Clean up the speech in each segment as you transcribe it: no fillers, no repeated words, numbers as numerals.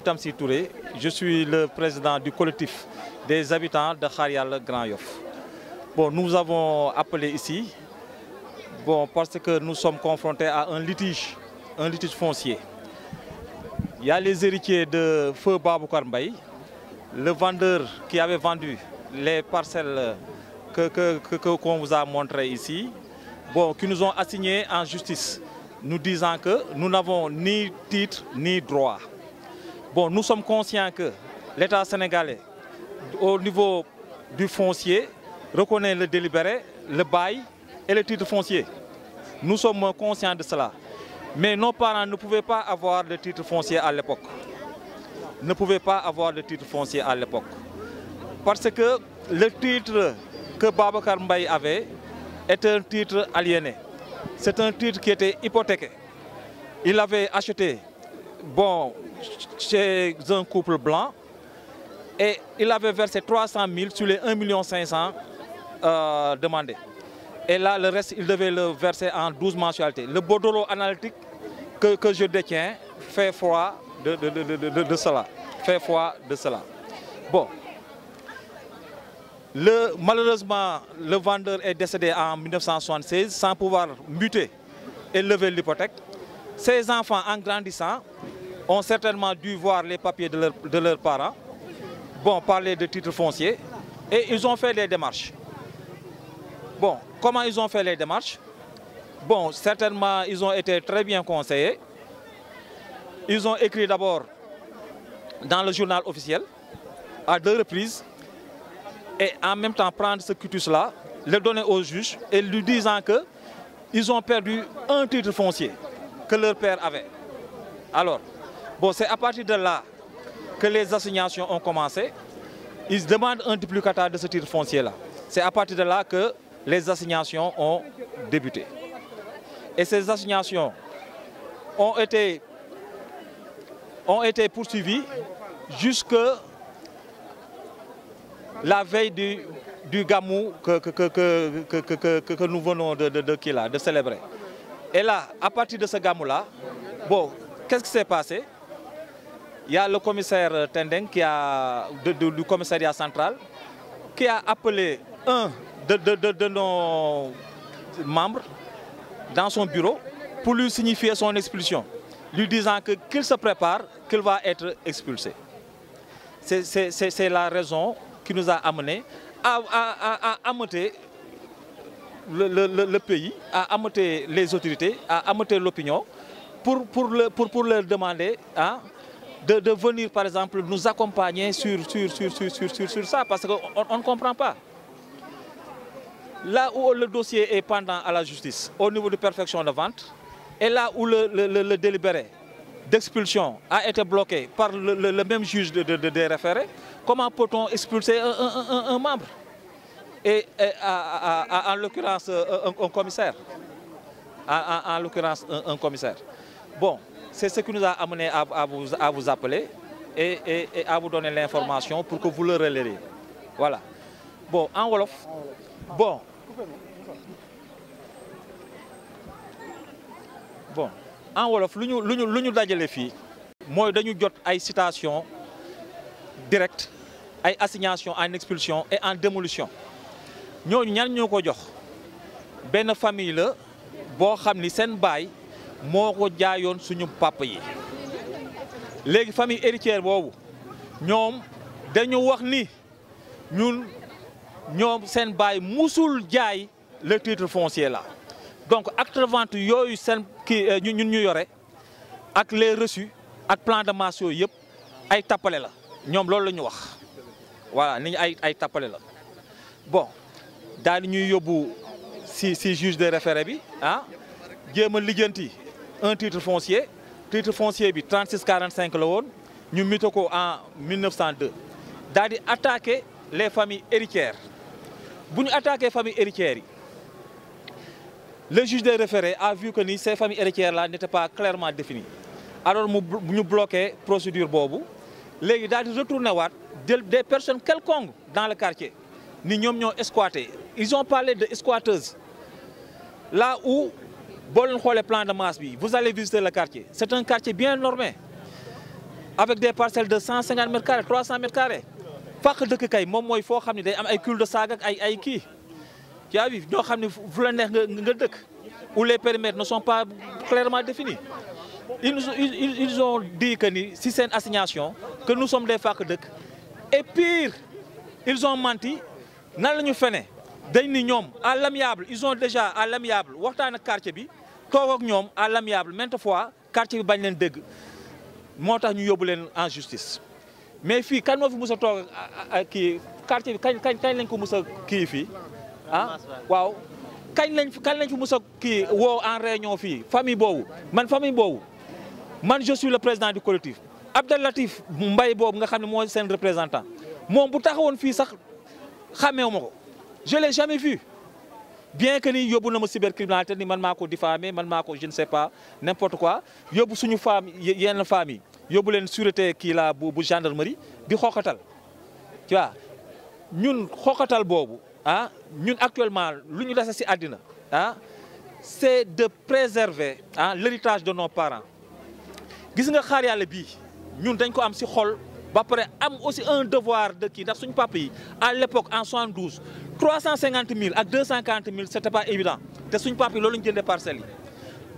Tamsir Touré, je suis le président du collectif des habitants de Kharial Grand Yoff. Bon, nous avons appelé ici parce que nous sommes confrontés à un litige foncier. Il y a les héritiers de Feu Baboucar Mbaye, le vendeur qui avait vendu les parcelles qu'on vous a montrées ici, qui nous ont assignés en justice, nous disant que nous n'avons ni titre ni droit. Bon, nous sommes conscients que l'État sénégalais, au niveau du foncier, reconnaît le délibéré, le bail et le titre foncier. Nous sommes conscients de cela. Mais nos parents ne pouvaient pas avoir de titre foncier à l'époque. Ne pouvaient pas avoir de titre foncier à l'époque. Parce que le titre que Baboucar Mbaye avait est un titre aliéné. C'est un titre qui était hypothéqué. Il avait acheté chez un couple blanc et il avait versé 300 000 sur les 1,5 million demandés. Et là, le reste, il devait le verser en 12 mensualités. Le bordereau analytique que je détiens fait foi de cela. Fait foi de cela. Bon. Malheureusement, le vendeur est décédé en 1976 sans pouvoir muter et lever l'hypothèque. Ces enfants, en grandissant, ont certainement dû voir les papiers de leurs parents, parler de titres fonciers, et ils ont fait les démarches. Bon, comment ils ont fait les démarches? Bon, certainement, ils ont été très bien conseillés. Ils ont écrit d'abord dans le journal officiel, à 2 reprises, et en même temps prendre ce quitus-là, le donner au juge et lui disant qu'ils ont perdu un titre foncier que leur père avait. Alors, c'est à partir de là que les assignations ont commencé. Ils demandent un duplicata de ce titre foncier-là. C'est à partir de là que les assignations ont débuté. Et ces assignations ont été poursuivies jusque la veille du Gamou que nous venons de célébrer. Et là, à partir de ce Gamou-là, qu'est-ce qui s'est passé? Il y a le commissaire Tendeng du commissariat central qui a appelé un de nos membres dans son bureau pour lui signifier son expulsion, lui disant qu'il se prépare, qu'il va être expulsé. C'est la raison qui nous a amenés à ameuter le pays, à ameuter les autorités, à ameuter l'opinion pour leur demander de venir, par exemple, nous accompagner sur ça, parce qu'on ne comprend pas. Là où le dossier est pendant à la justice, au niveau de perfection de vente, et là où le délibéré d'expulsion a été bloqué par le même juge des référés, comment peut-on expulser un membre? Et en l'occurrence, un commissaire. En l'occurrence, un commissaire. Bon, c'est ce qui nous a amené à vous appeler et à vous donner l'information pour que vous le relayiez. Voilà. Bon, en wolof. Bon, en wolof, lu ñu dajale fii mooy dañu jot ay citation directe, ay assignation en expulsion et en démolition. Ñooñu ñan ñoo ko jox benn famille la boo xam ni seen baay moo ko jaayoon suñu papa yi. Léegi famille héritière boobu ñoom dañu wax ni ñoom seen baay musul jaay le titre foncier là. Donc acte de vente yooyu seen ñun ñu yore ak les reçus ak plan de masse yooyu yëpp ay tappale la ñoom loolu la ñu wax. Voilà ni ay tappale la. Bon daal di ñuy yóbbu si juge de référé bi jéem a lijjanti un titre foncier bi 3645 la woon ñu mité ko en 1902 daal di attaquer les familles héritières. Bu ñu attaqué famille héritières yi le juge des référés a vu que ces familles héritières-là n'étaient pas clairement définies. Alors nous bloqué la procédure boobu léegi daal di retourné waat des personnes quelconques dans le quartier ni ñoom ñoo squatté. Ils ont parlé de squatteuses. Là où boo leen xoolee plan de masse bi vous allez visiter le quartier. C'est un quartier bien normé. avec des parcelles de 150 mètres carrés 300 mètres carrés fàq dëkk kay moom mooy foo xam ne day am ay cul de sac ak ay kii yaa bi ñoo xam ne fu la neex nga dëkk où les périmètres ne sont pas clairement définis ils ont dit que ni si seen assignation que nous sommes des fàq dëkk et pire ils ont menti nan la ñu fene dañ ni ñoom à l'amiable ils ont déjà à l'amiable waxtaan ak quartier bi toog ak ñoom à l'amiable maintes fois quartier bi bañ leen dégg moo tax ñu yóbbu leen en justice mais fii kan moo fi mus a toog kii quartier bi kañ lañ ko mus a kii fii ah waaw kañ lañ fi mus a kii woo en réunion fii famille boobu man je suis le président du collectif Abdel Latif Mbaye boobu nga xam ne mooy seen représentant moom bu taxawoon fii sax xàmmeewu ma ko je l'ai jamais vu bien que ni yóbbu na ma cybercriminalité ni man maa ko diffamé man maa ko je ne sais pas n'importe quoi yóbbu suñu femme yenn femmes yi yóbbu leen sûreté kii la bu gendarmerie di xooxatal tu vois ñun xooxatal boobu ah ñun actuellement lu ñu dese si àddina ah c'est de préserver ah l'héritage de nos parents gis nga xaar yàlla bii ñun dañ ko am si xol ba pare am aussi un devoir de kii ndax suñu papa yi à l'époque en 72 350 000 ak 240 000 c'était pas évident te suñu papa yi loolu ñu jëndee parcelles yi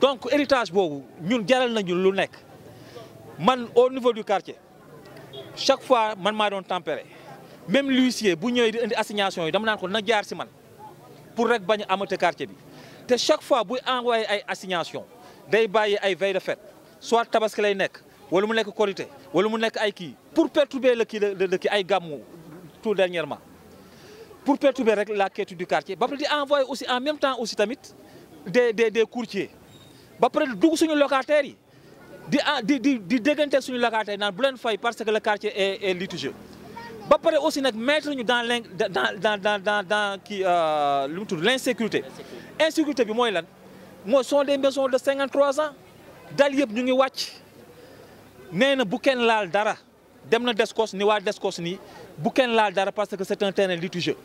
donc héritage boobu ñun jaral nañu lu nekk man au niveau du quartier chaque fois man maa doon tempérer même l'huissier bu ñëwee di indi assignation yi dama naan ko na jaar si man pour rek bañ a amate quartier bi te chaque fois buy envoyé ay assignation day bàyyi ay veille de fête soit tabaski lay nekk wala mu nekk korité wala mu nekk ay kii pour perturber le kii de kii ay gàmmu tout dernièrement pour perturber rek la quiétude du quartier ba pare di envoyer aussi en même temps aussi tamit des courtiers ba pare dugg suñu locataires yi di déggante suñu locataires yi naan bu leen fay parce que le quartier est litigieux ba pare aussi nag mettre ñu dans kii lu mu tudd l'insécurité insécurité bi mooy lan mooy sont des maisons de 53 ans dal yëpp ñu ngi wàcc nee na bu kenn laal dara dem na Descos ni waa Descos nii bu kenn laal dara parce que c'est un terrain litigieux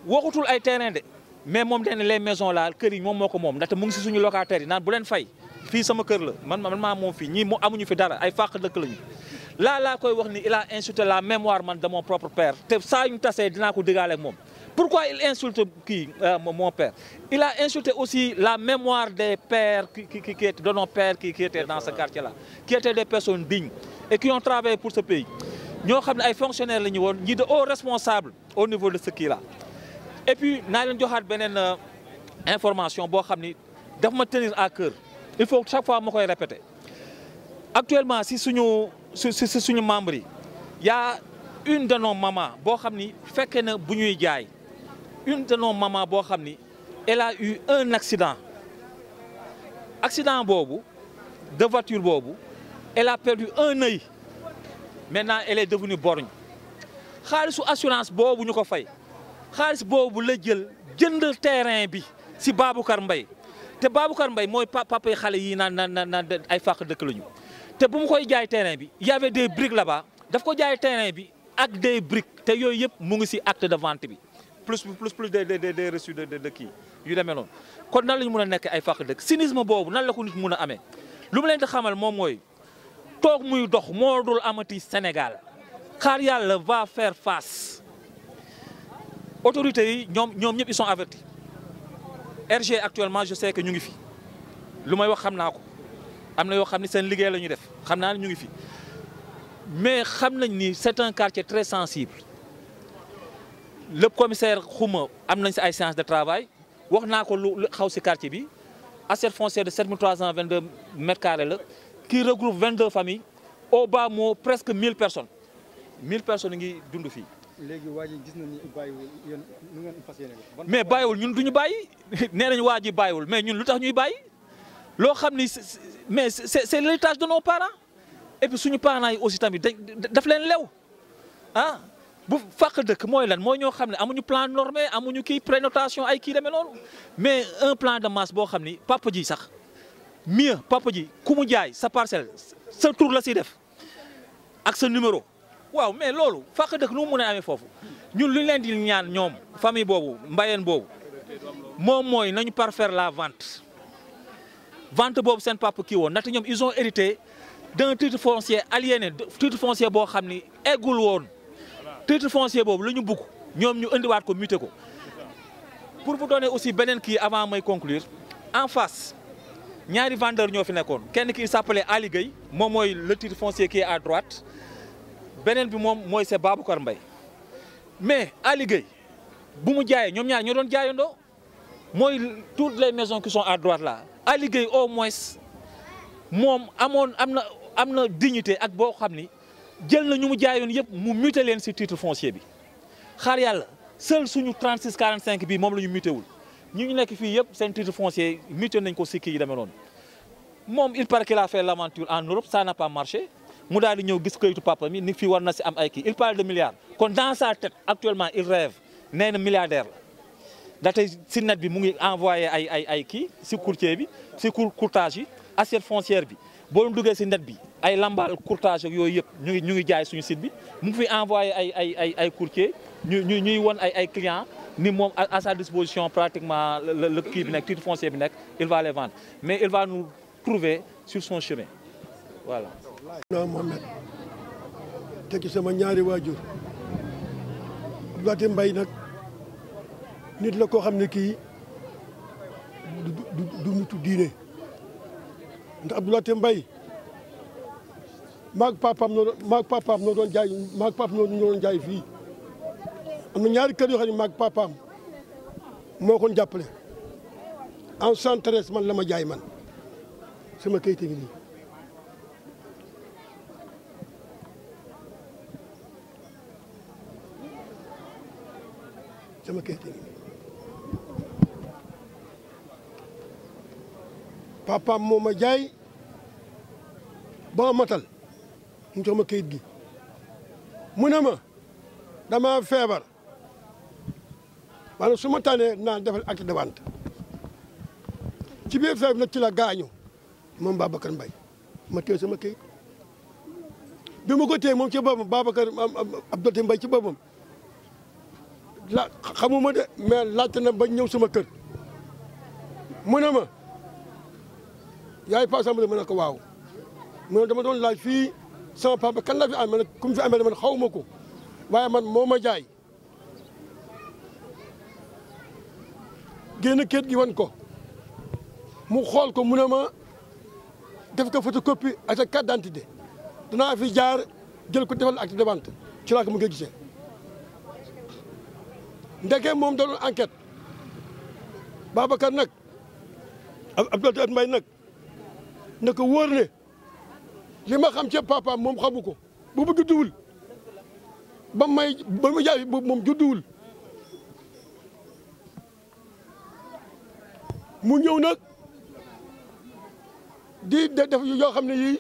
waxutul ay terrain de mais moom nee na les maisons là kër yi moom moo ko moom ndaxte mu ngi si suñu locataires yi naan bu leen fay fii sama kër la man maa moom fii ñii amuñu fi dara ay fàq dëkk lañu laa koy wax ni il a insulté la mémoire man de mon propre père te saa ñu tasee dinaa ko déggaale ak moom pourquoi il insulte mon père il a insulté aussi la mémoire des pères qui étaient de nos pères qui étaient dans ce quartier là qui étaient des personnes dignes et qui ont travaillé pour ce pays ñoo xam ne ay fonctionnaires la ñu woon ñi de hauts responsables au niveau de ce kii là et puis naa leen joxaat beneen information boo xam ni daf ma tenir à cœur il faut chaque fois ma koy répéter actuellement si suñu membres yi y a une de nos mamans boo xam ni fekkee na bu ñuy jaay une de nos mamans boo xam ni elle a eu un accident boobu de voiture boobu elle a perdu un œil maintenant elle est devenue borgne xaalisu assurance boobu ñu ko fay xaalis boobu la jënd terrain bi si Baboucar Mbaye te Baboucar Mbaye mooy papa yi xale yi naan ay fàq dëkk lañu te bu mu koy jaay terrain bi y avait des briques là-bas daf ko jaay terrain bi ak des briques te yooyu yëpp mu ngi si acte de vente bi plus des reçus de kii yu demee noonu kon nan la ñu mën a nekk ay fàq dëkk cynisme boobu nan la ko nit mën a amee lu mu leen di xamal moom mooy toog muy dox moo dul amati Sénégal xaar yàlla va faire face autorités yi ñoom ñëpp ils sont avertis RG actuellement je sais que ñu ngi fi lu may wax xam naa ko am na yoo xam ni seen liggéey la ñuy def xam naa ne ñu ngi fi mais xam nañ ni c'est un quartier très sensible le commissaire Xuma am nañ si ay séances de travail wax naa ko lu xaw si quartier bi assiette foncière de 7322 mètres carrés la qui regroupe 22 familles au bas mot presque 1000 personnes 1000 personnes ngi dund fii. léegi waa ji gis nañ ni bàyyiwul yéen nu ngeen fas yéene mais bàyyiwul ñun duñu bàyyi nee nañu waa ji bàyyiwul mais ñun lu tax ñuy bàyyi loo xam ni mais c'est l'héritage de nos parents et puis suñu parents yi aussi tamit daf leen lew ah bu fàq dëkk mooy lan mooy ñoo xam ne amuñu plan normé amuñu kii prénotation ay kii demee noonu mais un plan de masse boo xam ni papa ji sax mieux papa ji ku mu jaay sa parcelle sa tur la siy def ak sa numéro waaw mais loolu fàq dëkk nu mu mën a amee foofu ñun lu ñu leen di ñaan ñoom famille boobu mbayeen boobu moom mooy nañu parfaire la vente boobu seen papa kii woon ndaxte ñoom ils ont hérité d'un titre foncier aliéné titre foncier boo xam ni eggul woon titre foncier boobu la ñu bugg ñoom ñu indiwaat ko muté ko. Pour vous donner aussi beneen kii avant may conclure en face ñaari vendeur ñoo fi nekkoon kenn ki il s'appelait Ali Gueye moom mooy le titre foncier qui est à droite beneen bi moom mooy c'est Baboucar Mbaye mais Ali Gueye bu mu jaayee ñoom ñaar ñoo doon jaayandoo mooy toutes les maisons qui sont à droite là Ali Gueye au moins moom am na dignité ak boo xam ni jël na ñu mu jaayoon yëpp mu muté leen ci titre foncier bi xaar yàlla seul suñu 36 45 bi moom la ñu muté wul ñu nekk fii yëpp seen titre foncier muté nañ ko ci kii yi demee noonu moom il paraît qu'il a fait l'aventure en Europe ça n'a pas marché mu daal di ñëw gis kayitu papa mi ni fii war na ci am ay kii il parle de milliards kon dans sa tête actuellement il rêve nee na milliardaire la ndaxte ci net bi mu ngi envoyé ay kii ci courtier bi ci courtage yi assiette foncière bi boo duggee ci net bi ay lambal courtage ak yooyu yëpp ñu ngi jaay suñu site bi mu ngi fi envoyé ay courtier ñuy won ay clients ni moom à sa disposition pratiquement le kii bi nekk titre foncier bi nekk il va les vendre mais il va nous trouver sur son chemin voilà. non Mohamed tekki sama ñaari waajur Abdoulaye Mbaye nag nit la koo xam ne kii du nitu diine ndax Abdoulaye Mbaye maag papaam noo doon jaay maag papaam noo doon jaay fii am na ñaari kër yoo xam ne maag papaam moo ko jàppale en 113 man la ma jaay man sama kayit ngi nii sama kayit ngi nii papaam moo ma jaay ba matal mu jox ma kayit gi mu ne ma dama feebar maanaam su ma tànnee naa defal acte de vente ci biir feebar nag ci la gaañu moom Babacar Mbaye ma téye sama kayit bi ma ko téye moom ci boppam Babacar Abdoulaye Mbaye ci boppam la xamuma de mais laajte na ba ñëw sama kër mu ne ma yaay Pa Samba ma ne ko waaw mu ne dama doon laaj fii sama papa kan la fi am ma ne ku mu fi amee man xaw ma ko waaye man moo ma jaay génn kayit gi wan ko mu xool ko mu ne ma def ko photocopie ak sa carte d'identité danaa fi jaar jël ko defal acte de vente ci laa ko mu ngi gisee ndeke moom da doon enquête Babacar nag Abdoulaye Mbaye nag na ko wóor ne li ma xam ci papa moom xamu ko bu bëgg duwul ba mu jaay boobu moom judduwul mu ñëw nag di def yoo xam ne yii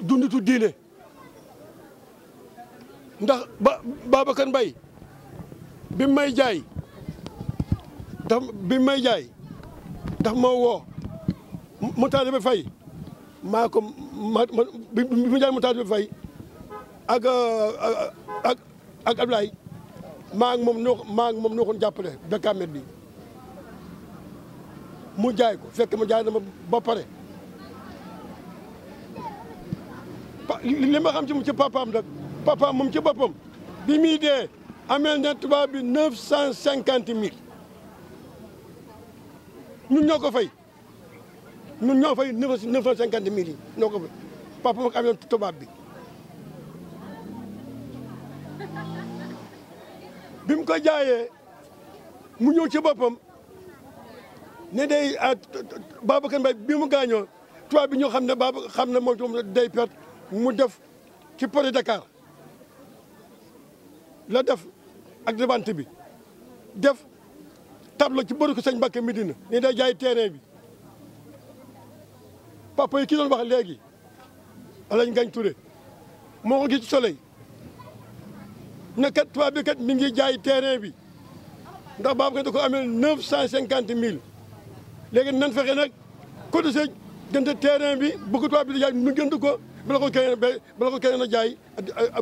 dunditu diine ndax Babacar Mbaye bi may jaay ndax moo woo mu taal ba fay maa ko bi mu jaay mu taal ba fay ak Ablaye maa ngi moom noo ko jàppale béykat bi mu jaay ko fekk mu jaay na ma ba pare li ma xam ci papaam nag papaam moom ci boppam bi muy dee ameel na tubaab bi 950 000 ñun ñoo ko fay ñun ñoo fay 950 000 yi ñoo ko fay papaam ak ameel tubaab bi bi mu ko jaayee mu ñëw ci boppam ne day Babacar Mbaye bi mu gaañoo tubaab bi ñoo xam ne moom day perte mu def ci port de Dakar la def ak vente bi def tableau ci bëru ko sëñ Mbacké Medina ne day jaay terrain bi papa yi ki doon wax léegi Alañ Ngañ Touré moo ko gis ci soleil ne kat tubaab bi kat mi ngi jaay terrain bi ndax Babacar da ko amee 950 000 léegi nan fexe nag cotisé jënd terrain bi bëgg tubaab bi di jaay mu jënd ko bala ko keneen a jaay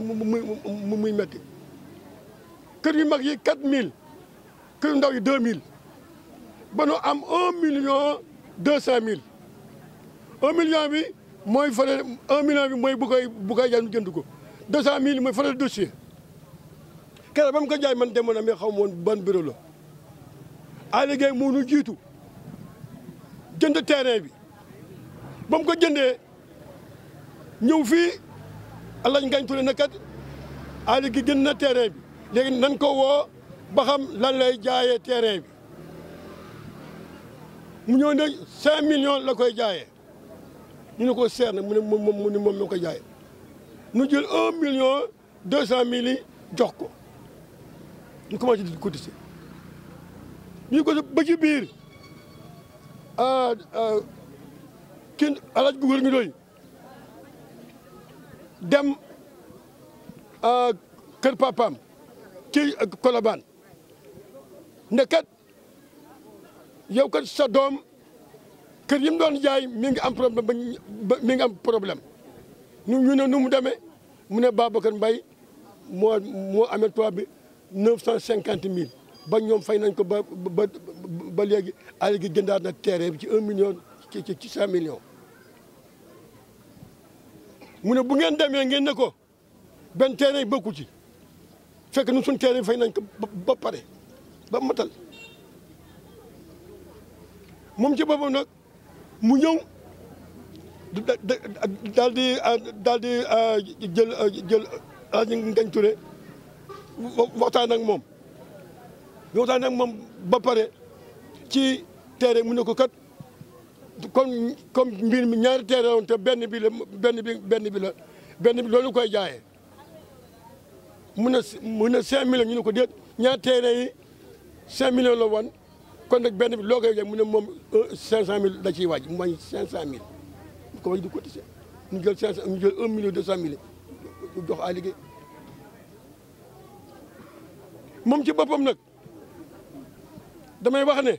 muy metti kër yu mag yi 4000 kër yu ndaw yi 2000 ba nu am 1 200 000 1 million bi mooy frais 1 million bi mooy bu koy jaay ñu jënd ko 200 000 mooy frais dossier keroog ba mu ko jaay man demoon na mais xaw ma woon ban bureau la Aly Gueye moo ñu jiitu jënd terrain bi ba mu ko jëndee ñëw fii Alaaji Ngagne Touré ne kat Aly Gueye jënd na terrain bi léegi nan ko woo ba xam lan lay jaayee terrain bi mu ñëw ne 5 millions la koy jaayee ñu ne ko seer na mu ne moom la koy jaayee ñu jël 1 million 200 000 yi jox ko ñu commencé di cotiser ñu ko ba ci biir kii Alaaji Gugur ngi doy dem kër papaam ci Colobane ne kat yow kat sa doom kër yi mu doon jaay mi ngi am problème mi ngi am problème ñu ne nu mu demee mu ne Babacar Mbaye moo amee toit bi 950 000 ba ñoom fay nañ ko ba léegi Aly Gueye jëndaat na terrain bi ci 1 million ci 5 millions mu ne bu ngeen demee ngeen ne ko benn terrain bokku ci fekk nu suñ terrain fay nañ ko ba pare ba matal moom ci boppam nag mu ñëw daal di jël Aly Ngagne Touré waxtaan ak moom waxtaan ak moom ba pare ci terrain mu ne ko kat comme mbir mi ñaari terrain woon te benn bi loolu koy jaayee mu ne 5 millions ñu ne ko déet ñaari terrain yi 5 millions la woon kon nag benn bi loo koy jaay mu ne moom 500 000 da ciy waaj mu wàññi 500 000 ñu ko wañ di cotiser ñu jël 1 million 200 000 jox Aly Gueye moom ci boppam nag damay wax ne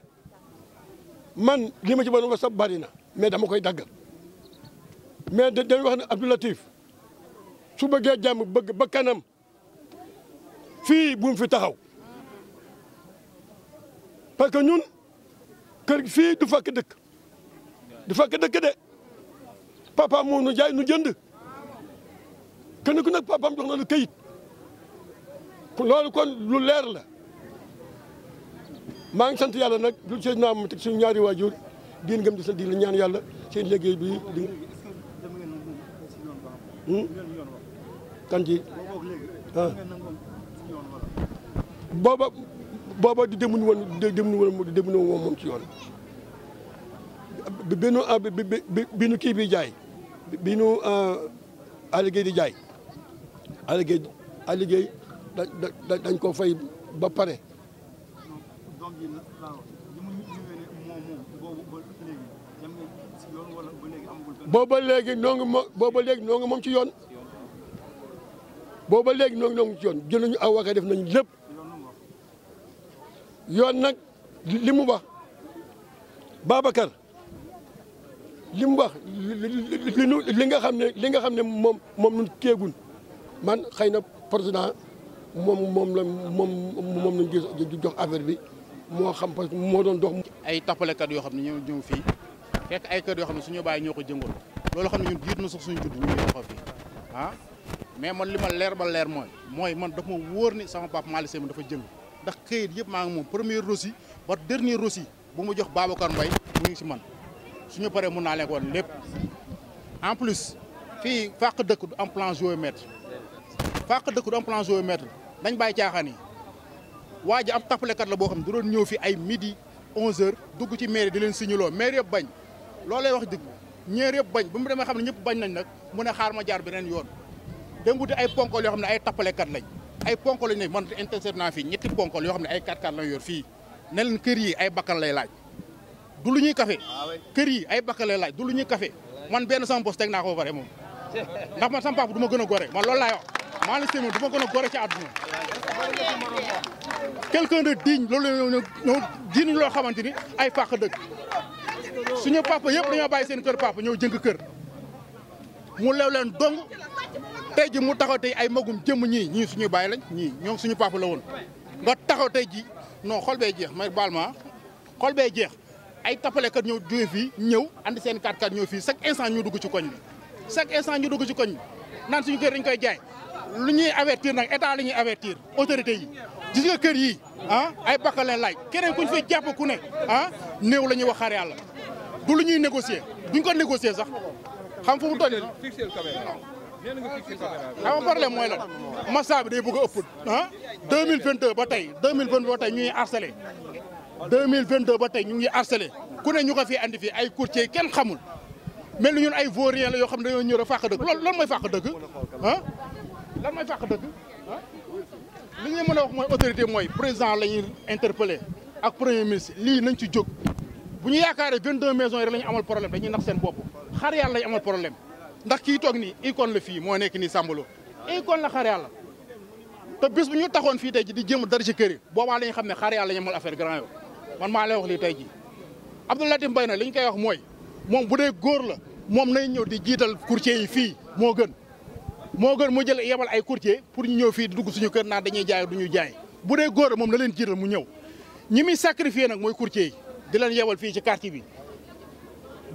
man li ma ci doon wax sax bari na mais dama koy dagg mais damay wax ne Abdou Latif su bëggee jàmm bëgg ba kanam fii bu mu fi taxaw parce que ñun kër fii du fakk dëkk de papa moo nu jaay nu jënd kenn ku nag papaam jox na la këyit loolu kon lu leer la maa ngi sant yàlla nag lu seen naam teg suñu ñaari waajur diin gëm di sant di la ñaan yàlla seen liggéey bi di kan ci booba di demuñu woon moom ci yoon bi nu kii bi jaay bi nu Aly Gueye di jaay Aly Gueye dañ ko fay ba pare booba léegi noo ngi moom ci yoon booba léegi noo ngi ci yoon jël nañu avocat def nañu lépp yoon nag li mu wax Babacar li mu wax li nga xam ne moom nun kéegun man xëy na président moom lañ jox affaire bi moo xam parce que moo doon dox. ay tappalekat yoo xam ne ñëw fii fekk ay kër yoo xam ne suñu bàyyi ñoo ko jëngoon loolu xam ne ñun jiit na sax suñu judd ñu ngi taxaw fii ah mais man li ma leer ba leer mooy man daf ma wóor ni sama papa Malick Sèye dafa jëng ndax këyit yëpp maa ngi moom premier reçu ba dernier reçu bu mu jox Babacar Mbaye mu ngi si man suñu paree mun naa leen ko woon lépp en plus fii fàq dëkk du am plan géomètre dañ bàyyi caaxaan yi waa ji am tappalekat la boo xam ne du doon ñëw fi ay midi 11h dugg ci mairie di leen signaloo maire yëpp bañ loolu lay wax dëgg ñeer yëpp bañ ba mu demee xam ne ñëpp bañ nañ nag mu ne xaar ma jaar beneen yoon dem wuti ay ponkol yoo xam ne ay tappalekat lañ ay ponkol lañ ne man intercept naa fii ñetti ponkol yoo xam ne ay 4x4 lañ yor fii ne leen kër yi ay bakkan lay laaj du lu ñuy café kër yi ay bakkan lay laaj du lu ñuy café man benn sama bos teg naa ko ba pare moom ndax man sama papa du ma gën a gore man loolu laay wax Malick Sèye du ma gën a gore ci àdduna quelqu'un de digne loolu ñoo digne loo xamante ni ay fàq dëgg suñu papa yëpp dañoo bàyyi seen kër papa ñëw jëng kër mu lew leen dong tey ji mu taxaw tey ay magum jëmm ñii suñuy bàyyi lañ ñii ñoom suñu papa la woon nga taxaw tey ji non xol bee jeex may baal ma xol bee jeex ay tappalekat ñëw jóge fii ñëw andi seen 4x4 ñëw fii chaque instant ñu dugg ci koñ bi chaque instant ñu dugg ci koñ naan suñu kër dañ koy jaay lu ñuy avertir nag état la ñuy avertir autorité yi gis nga kër yi ay bakka leen laaj keneen kuñ fay jàpp ku ne néew la ñuy wax xaar yàlla du lu ñuy négocier duñ ko négocier sax xam fu mu toll xam nga problème mooy lan massa bi day bëgg a ëpp 2022 ba tey 2022 ba tey ñu ngi harcelé 2022 ba tey ñu ngi harcelé ku ne ñu ko fi andi fii ay courtier kenn xamul mel ni ñun ay vaurien la yoo xam ne dañoo ñëw a fàq dëgg loolu mooy fàq dëgg lan mooy fàq dëgg li ñu mën a wax mooy autorité mooy président la ñuy interpellé ak premier ministre lii nañ ci jóg bu ñu yaakaaree 22 maisons yi rek la ñu amal problème dañuy nax seen bopp xar yàlla lañu amal problème ndax kii toog nii icône la fii moo nekk nii Sambalo icône la xar yàlla te bis bu ñu taxoon fii tey ji di jéem a dara ci kër yi boobaa la ñu xam ne xar yàlla la ñu amal affaire Grand Yoff man maa lay wax lii tey ji Abdou Latif Mbaye nag li ñu koy wax mooy moom bu dee góor la moom nay ñëw di jiital courtier yi fii moo gën mu jël yebal ay courtier pour ñu ñëw fii di dugg suñu kër naa dañuy jaay du ñu jaay bu dee góor moom na leen jiital mu ñëw ñi muy sacrifier nag mooy courtier yi di leen yebal fii ci quartier bi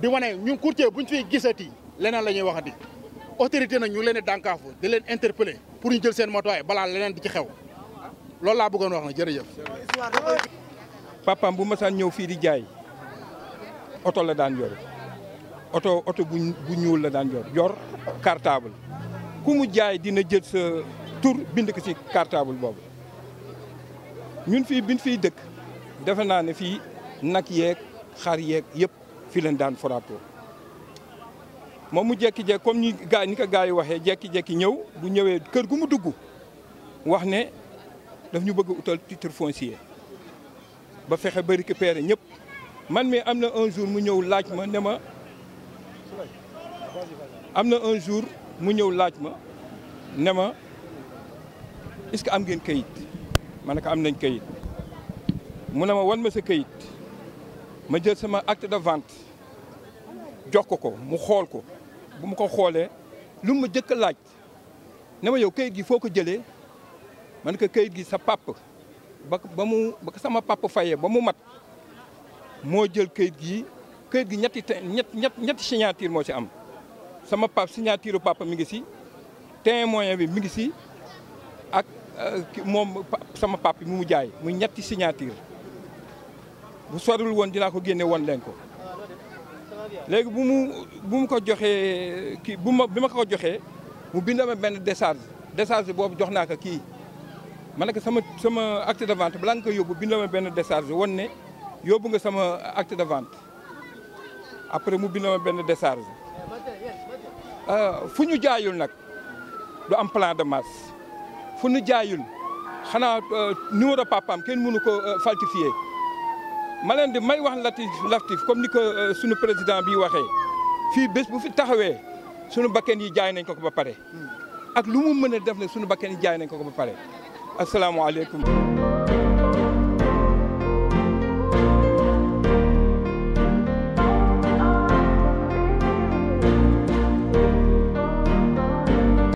di wane ñun courtier buñ fiy gisati leneen la ñuy waxati autorité nag ñu leen di dànkaafu di leen interpeller pour ñu jël seen matuwaay balaa leneen di ci xew loolu laa bëggoon wax na jërëjëf. papaam bu masaan ñëw fii di jaay oto la daan yor oto bu ñuul la daan yor cartable ku mu jaay dina jël sa tur bind ko ci cartable boobu ñun fii biñ fiy dëkk defe naa ne fii nag yeeg xar yeeg yëpp fii leen daan foraatoo moom mu jekki-jekki comme ni ko gars yi waxee jekki-jekki ñëw bu ñëwee kër gu mu dugg wax ne daf ñu bëgg utal titre foncier ba fexe ba récupérer ñëpp man mi am na un jour mu ñëw laaj ma ne ma ne ma est-ce que am ngeen kayit ma ne ko am nañ kayit mu ne ma wan ma sa kayit ma jël sama acte de vente jox ko mu xool ko bu mu ko xoolee lu ma jëkk laaj ne ma yow kayit gi foo ko jëlee ma ne ko kayit gi sa pap ba sama pap fayee ba mu mat moo jël kayit gi ñetti signature moo ci am sama pap signature papa mi ngi si témoin bi mi ngi si ak moom sama pap bi mu jaay muy ñetti signature bu sorul woon dinaa ko génne woon leen ko léegi bu mu ko joxee kii bi ma ko joxee mu bind ma benn décharge boobu jox naa ko kii ma ne ko sama acte de vente balaa nga ko yóbbu bind ma benn décharge woon ne yóbbu nga sama acte de vente après mu bind ma benn décharge fu ñu jaayul nag du am plan de masse fu ñu jaayul xanaa numéro papaam kenn mënu ko falsifier ma leen di may wax Latif comme ni ko sunu président bi waxee fii bés bu fi taxawee sunu bakken yi jaay nañ ko ba pare ak lu mu mën a def ne sunu bakken yi jaay nañ ko ba pare asalaamaaleykum